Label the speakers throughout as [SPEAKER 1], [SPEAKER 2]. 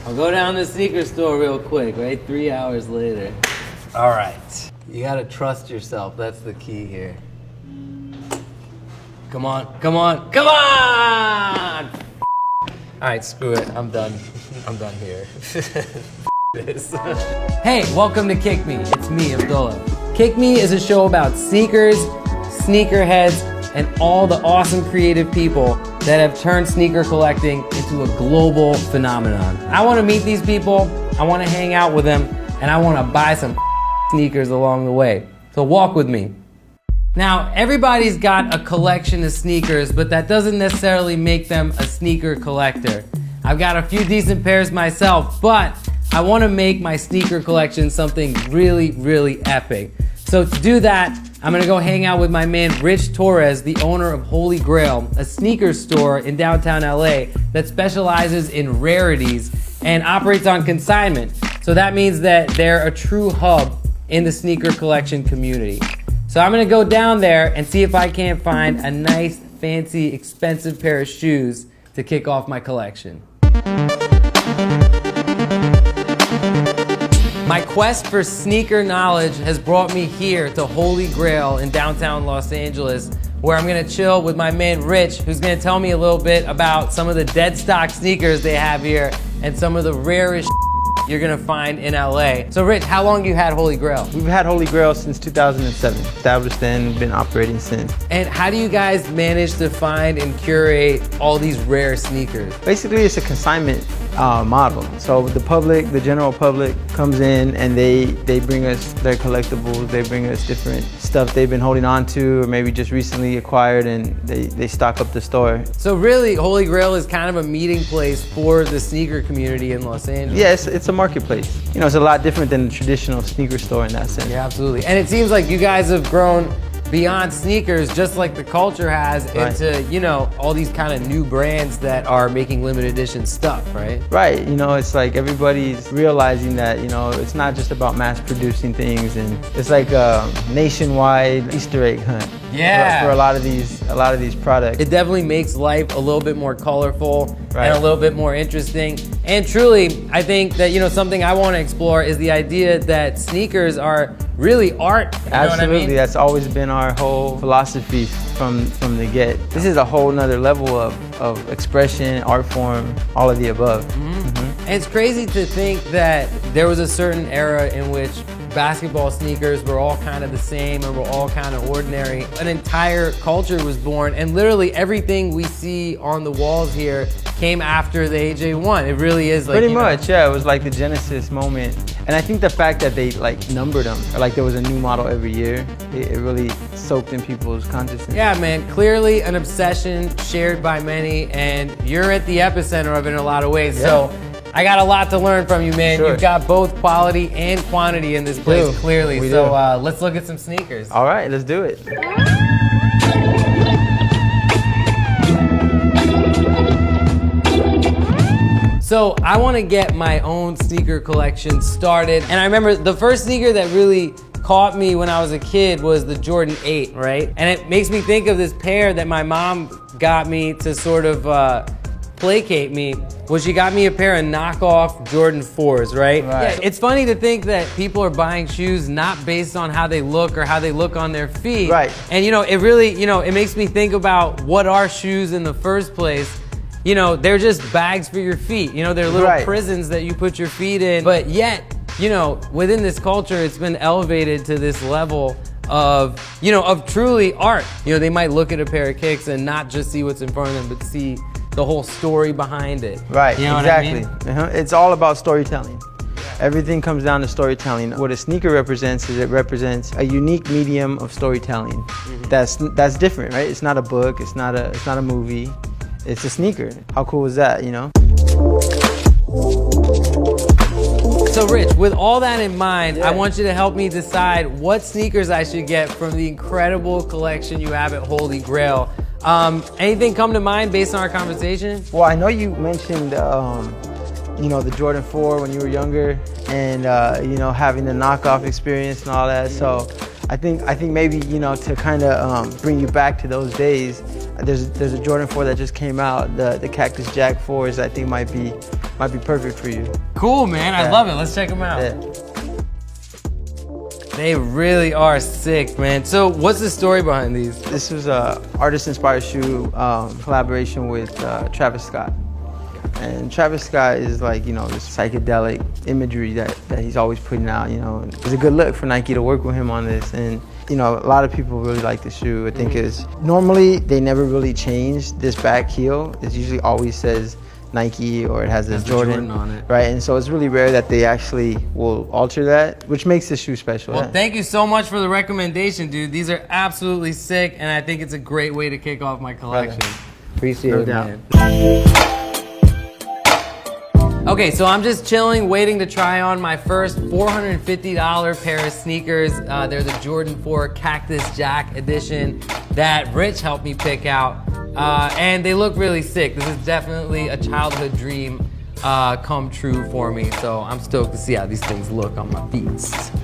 [SPEAKER 1] I'll go down to the sneaker store real quick, right? 3 hours later. All right. You gotta trust yourself. That's the key here. Come on, come on, come on! All right, screw it. I'm done. I'm done here. This. Hey, welcome to Kick Me. It's me, Abdullah. Kick Me is a show about sneakers, sneakerheads, and all the awesome creative people that have turned sneaker collecting into a global phenomenon. I want to meet these people, I want to hang out with them, and I want to buy some sneakers along the way. So walk with me. Now, everybody's got a collection of sneakers, but that doesn't necessarily make them a sneaker collector. I've got a few decent pairs myself, but I want to make my sneaker collection something really, really epic. So to do that, I'm gonna go hang out with my man Rich Torres, the owner of Holy Grail, a sneaker store in downtown LA that specializes in rarities and operates on consignment. So that means that they're a true hub in the sneaker collection community. So I'm gonna go down there and see if I can't find a nice, fancy, expensive pair of shoes to kick off my collection. My quest for sneaker knowledge has brought me here to Holy Grail in downtown Los Angeles, where I'm gonna chill with my man Rich, who's gonna tell me a little bit about some of the dead stock sneakers they have here and some of the rarest you're gonna find in LA. So Rich, how long you had Holy Grail?
[SPEAKER 2] We've had Holy Grail since 2007. Established then, been operating since.
[SPEAKER 1] And how do you guys manage to find and curate all these rare sneakers?
[SPEAKER 2] Basically, it's a consignment model. So the public, the general public comes in and they bring us their collectibles, they bring us different stuff they've been holding on to or maybe just recently acquired, and they stock up the store.
[SPEAKER 1] So really, Holy Grail is kind of a meeting place for the sneaker community in Los Angeles.
[SPEAKER 2] Yeah, it's a marketplace. You know, it's a lot different than a traditional sneaker store in that sense.
[SPEAKER 1] Yeah, absolutely. And it seems like you guys have grown beyond sneakers, just like the culture has, into, you know, all these kind of new brands that are making limited edition stuff, right?
[SPEAKER 2] Right, you know, it's like everybody's realizing that, you know, it's not just about mass producing things, and it's like a nationwide Easter egg hunt.
[SPEAKER 1] Yeah.
[SPEAKER 2] For a lot of these products.
[SPEAKER 1] It definitely makes life a little bit more colorful
[SPEAKER 2] Right.
[SPEAKER 1] and a little bit more interesting. And truly, I think that, you know, something I want to explore is the idea that sneakers are really art. You know
[SPEAKER 2] Absolutely,
[SPEAKER 1] what I mean?
[SPEAKER 2] That's always been our whole philosophy from the get. This is a whole nother level of expression, art form, all of the above.
[SPEAKER 1] And it's crazy to think that there was a certain era in which basketball sneakers were all kind of the same and were all kind of ordinary. An entire culture was born, and literally everything we see on the walls here came after the AJ1. It really is like,
[SPEAKER 2] Pretty much, yeah. It was like the genesis moment. And I think the fact that they like numbered them, or like there was a new model every year, it really soaked in people's consciousness.
[SPEAKER 1] Yeah, man, clearly an obsession shared by many, and you're at the epicenter of it in a lot of ways.
[SPEAKER 2] Yeah.
[SPEAKER 1] So I got a lot to learn from you, man.
[SPEAKER 2] Sure.
[SPEAKER 1] You've got both quality and quantity in this place, clearly.
[SPEAKER 2] We
[SPEAKER 1] So
[SPEAKER 2] do.
[SPEAKER 1] let's look at some sneakers.
[SPEAKER 2] All right, let's do it.
[SPEAKER 1] So I want to get my own sneaker collection started. And I remember the first sneaker that really caught me when I was a kid was the Jordan 8, right? And it makes me think of this pair that my mom got me to sort of placate me. Well, she got me a pair of knockoff Jordan 4s, right? Yeah, it's funny to think that people are buying shoes not based on how they look or how they look on their feet.
[SPEAKER 2] Right.
[SPEAKER 1] And you know, it really, you know, it makes me think about what are shoes in the first place. You know, they're just bags for your feet. You know, they're little prisons that you put your feet in. But yet, you know, within this culture, it's been elevated to this level of, you know, of truly art. You know, they might look at a pair of kicks and not just see what's in front of them, but see the whole story behind it.
[SPEAKER 2] Right,
[SPEAKER 1] you know
[SPEAKER 2] exactly.
[SPEAKER 1] What I mean?
[SPEAKER 2] It's all about storytelling. Everything comes down to storytelling. What a sneaker represents is it represents a unique medium of storytelling. That's different, right? It's not a book, it's not a movie. It's a sneaker. How cool is that, you know?
[SPEAKER 1] So Rich, with all that in mind, I want you to help me decide what sneakers I should get from the incredible collection you have at Holy Grail. Anything come to mind based on our conversation?
[SPEAKER 2] Well, I know you mentioned, you know, the Jordan 4 when you were younger, and you know, having the knockoff experience and all that. So I think maybe, you know, to kind of bring you back to those days, there's a Jordan 4 that just came out, the Cactus Jack 4s. I think might be might be perfect for you.
[SPEAKER 1] Cool, man. I love it. Let's check them out.
[SPEAKER 2] Yeah.
[SPEAKER 1] They really are sick, man. So what's the story behind these?
[SPEAKER 2] This was a artist-inspired shoe collaboration with Travis Scott. And Travis Scott is like, you know, this psychedelic imagery that he's always putting out, you know. And it's a good look for Nike to work with him on this. And, you know, a lot of people really like the shoe. I think normally they never really change this back heel. It usually always says Nike or it has a Jordan
[SPEAKER 1] on it.
[SPEAKER 2] Right, and so it's really rare that they actually will alter that, which makes the shoe special.
[SPEAKER 1] Well, thank you so much for the recommendation, dude. These are absolutely sick, and I think it's a great way to kick off my collection. Appreciate it, man. Okay, so I'm just chilling, waiting to try on my first $450 pair of sneakers. They're the Jordan 4 Cactus Jack edition that Rich helped me pick out. And they look really sick. This is definitely a childhood dream come true for me. So I'm stoked to see how these things look on my feet.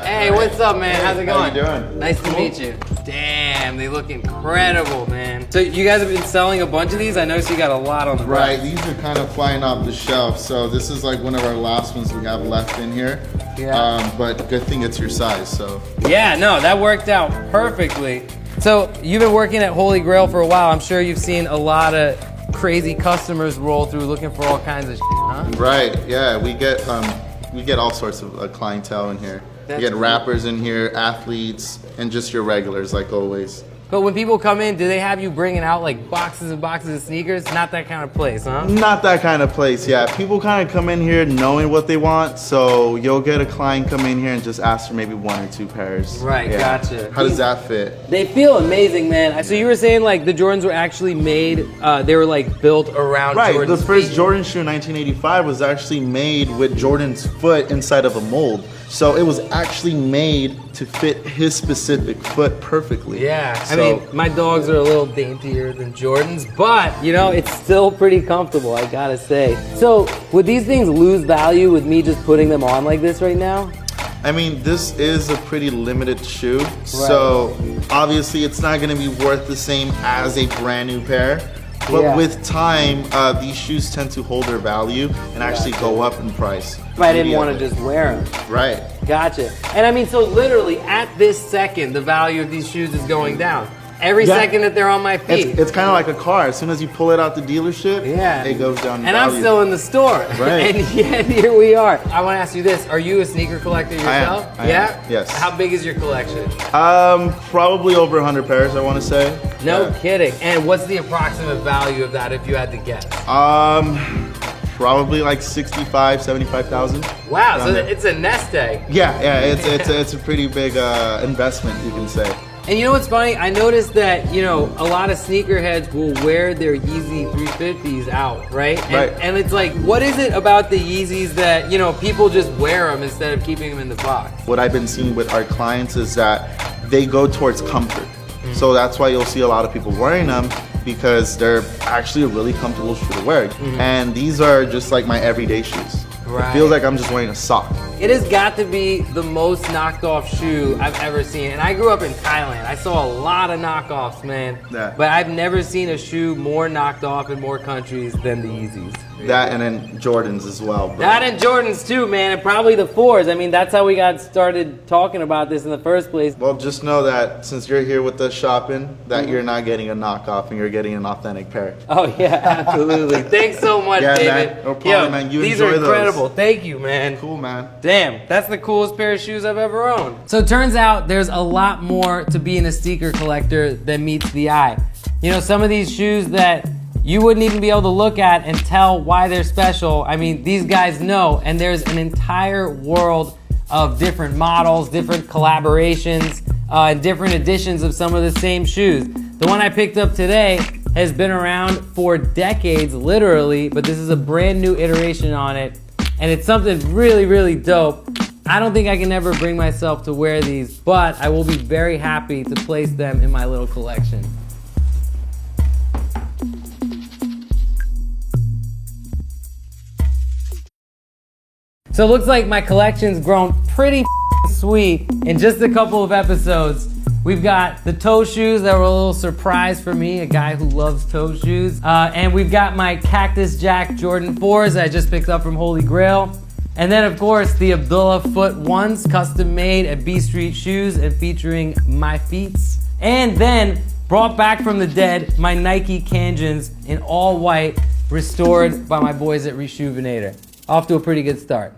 [SPEAKER 1] Hey, what's up, man? How's it going?
[SPEAKER 3] How you doing?
[SPEAKER 1] Nice to meet you. Damn, they look incredible, man. So you guys have been selling a bunch of these? I noticed you got a lot on the
[SPEAKER 3] Right, these are kind of flying off the shelf. So this is like one of our last ones we have left in here.
[SPEAKER 1] Yeah.
[SPEAKER 3] But good thing it's your size, so.
[SPEAKER 1] Yeah, no, that worked out perfectly. So you've been working at Holy Grail for a while. I'm sure you've seen a lot of crazy customers roll through looking for all kinds of shit, huh?
[SPEAKER 3] Right, yeah, we get all sorts of clientele in here.
[SPEAKER 1] That's
[SPEAKER 3] we get
[SPEAKER 1] cool.
[SPEAKER 3] rappers in here, athletes, and just your regulars like always.
[SPEAKER 1] But when people come in, do they have you bringing out like boxes and boxes of sneakers? Not that kind of place, huh?
[SPEAKER 3] Not that kind of place, yeah. People kind of come in here knowing what they want, so you'll get a client come in here and just ask for maybe 1 or 2 pairs.
[SPEAKER 1] Right,
[SPEAKER 3] Yeah.
[SPEAKER 1] gotcha.
[SPEAKER 3] How does that fit?
[SPEAKER 1] They feel amazing, man. So you were saying like the Jordans were actually made, they were like built around
[SPEAKER 3] Right,
[SPEAKER 1] Jordan's
[SPEAKER 3] the first
[SPEAKER 1] feet.
[SPEAKER 3] Jordan shoe in 1985 was actually made with Jordan's foot inside of a mold. So it was actually made to fit his specific foot perfectly.
[SPEAKER 1] Yeah, I
[SPEAKER 3] So-
[SPEAKER 1] mean, my dogs are a little daintier than Jordans, but you know, it's still pretty comfortable, I gotta say. So would these things lose value with me just putting them on like this right now?
[SPEAKER 3] I mean, this is a pretty limited shoe. So obviously it's not gonna be worth the same as a brand new pair. But
[SPEAKER 1] Yeah.
[SPEAKER 3] with time, these shoes tend to hold their value and actually go up in price.
[SPEAKER 1] If I didn't want to just wear them.
[SPEAKER 3] Right.
[SPEAKER 1] Gotcha. And I mean, so literally at this second, the value of these shoes is going down. Every
[SPEAKER 3] Yeah.
[SPEAKER 1] second that they're on my feet.
[SPEAKER 3] It's kind of like a car. As soon as you pull it out the dealership,
[SPEAKER 1] Yeah.
[SPEAKER 3] it goes down in
[SPEAKER 1] And
[SPEAKER 3] value.
[SPEAKER 1] I'm still in the store.
[SPEAKER 3] Right.
[SPEAKER 1] And yet here we are. I want to ask you this. Are you a sneaker collector yourself?
[SPEAKER 3] I am.
[SPEAKER 1] Yeah?
[SPEAKER 3] Yes.
[SPEAKER 1] How big is your collection?
[SPEAKER 3] Probably over 100 pairs, I want to say.
[SPEAKER 1] No
[SPEAKER 3] Yeah.
[SPEAKER 1] kidding. And what's the approximate value of that if you had to guess?
[SPEAKER 3] Probably like 65, 75,000.
[SPEAKER 1] Wow, so
[SPEAKER 3] Around there.
[SPEAKER 1] it's a nest egg.
[SPEAKER 3] Yeah, it's a pretty big investment, you can say.
[SPEAKER 1] And you know what's funny? I noticed that, you know, a lot of sneakerheads will wear their Yeezy 350s out, right?
[SPEAKER 3] Right.
[SPEAKER 1] And it's like, what is it about the Yeezys that, you know, people just wear them instead of keeping them in the box?
[SPEAKER 3] What I've been seeing with our clients is that they go towards comfort.
[SPEAKER 1] Mm-hmm.
[SPEAKER 3] So that's why you'll see a lot of people wearing them, because they're actually a really comfortable shoe to wear. And these are just like my everyday shoes.
[SPEAKER 1] Right.
[SPEAKER 3] It feels like I'm just wearing a sock.
[SPEAKER 1] It has got to be the most knocked off shoe I've ever seen. And I grew up in Thailand. I saw a lot of knockoffs, man.
[SPEAKER 3] Yeah.
[SPEAKER 1] But I've never seen a shoe more knocked off in more countries than the Yeezys.
[SPEAKER 3] That and then Jordans as well. But
[SPEAKER 1] That and Jordans too, man, and probably the 4s. I mean, that's how we got started talking about this in the first place.
[SPEAKER 3] well, just know that since you're here with us shopping, that you're not getting a knockoff and you're getting an authentic pair.
[SPEAKER 1] Oh yeah, absolutely. Thanks so much,
[SPEAKER 3] Yeah,
[SPEAKER 1] David.
[SPEAKER 3] man. No problem,
[SPEAKER 1] Yo,
[SPEAKER 3] man. You
[SPEAKER 1] these
[SPEAKER 3] enjoy
[SPEAKER 1] are
[SPEAKER 3] those.
[SPEAKER 1] incredible. Thank you, man.
[SPEAKER 3] Cool, man.
[SPEAKER 1] Damn, that's the coolest pair of shoes I've ever owned. So it turns out there's a lot more to being a sneaker collector than meets the eye. You know, some of these shoes that you wouldn't even be able to look at and tell why they're special. I mean, these guys know, and there's an entire world of different models, different collaborations, and different editions of some of the same shoes. The one I picked up today has been around for decades, literally, but this is a brand new iteration on it, and it's something really, really dope. I don't think I can ever bring myself to wear these, but I will be very happy to place them in my little collection. So it looks like my collection's grown pretty sweet in just a couple of episodes. We've got the toe shoes that were a little surprise for me, a guy who loves toe shoes. And we've got my Cactus Jack Jordan 4s that I just picked up from Holy Grail. And then of course the Abdullah Foot 1s, custom made at B Street Shoes and featuring my feets. And then brought back from the dead, my Nike Kanjins in all white, restored by my boys at Reshoevn8r. Off to a pretty good start.